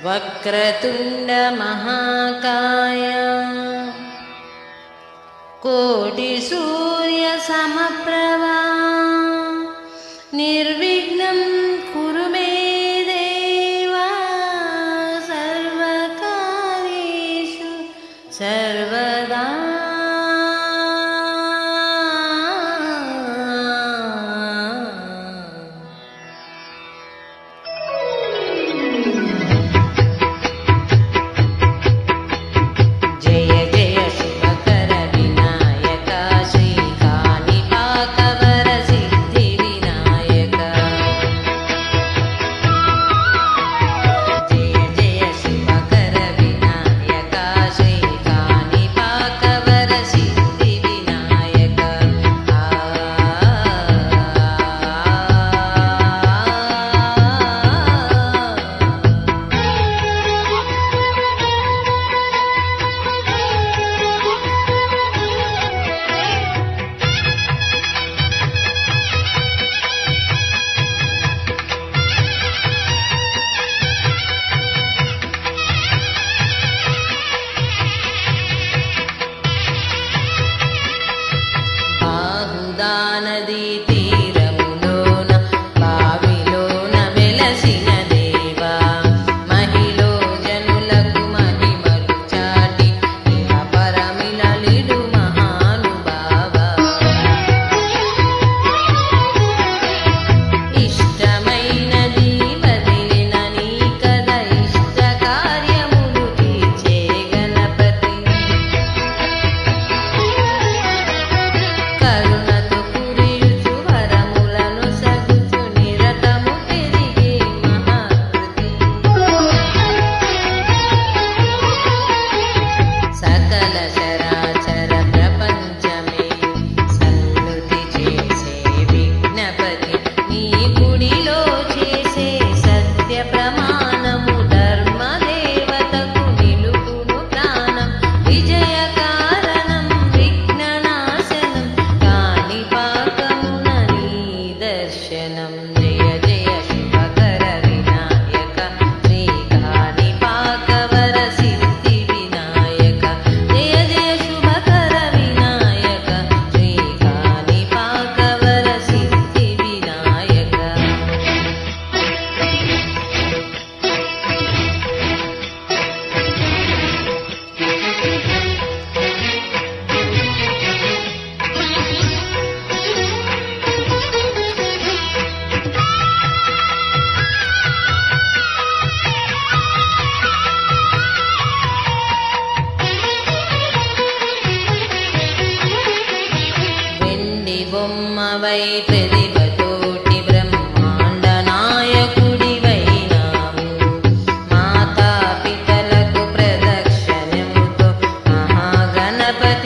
వక్రతుండ మహాకాయ కోటి సూర్య సమప్రభా నిర్విఘ్నం కురు మే దేవా సర్వకార్యేషు సర్వదా. నదీ తీరములోన బావిలోన వెలసిన దేవా మహిలో జనులకు మహిమలు చాటి పరమిలలిడు మహానుభావా. ఇష్టమైనది వదిలిన నీ కద ఇష్ట కార్యములు తీర్చే గణపతి. కరుణతో కురియుచు వరములను సగుచు నిరతము పెరిగే మహాకృతి. సకల చరాచర ప్రపంచమే సన్నుతి చేసే విఘ్నపతి. నీ గుడిలో చేసే సత్య ప్రమాణము ధర్మదేవతకు నిలుపును ప్రాణం. విజయ కారణం విఘ్ననాశనం కాణిపాకమున నీ దర్శనం. జయ జయ శుభకర వినాయక శ్రీ కాణిపాకవర సిద్ధి వినాయక. జయ జయ శుభకర వినాయక శ్రీ కాణిపాకవర సిద్ధి వినాయక. వెండి బొమ్మవై ప్రతిభతోటి బ్రహ్మాండ నాయకుడివైనావు. మాతా పితలకు ప్రదక్షిణముతో మహాగణపతి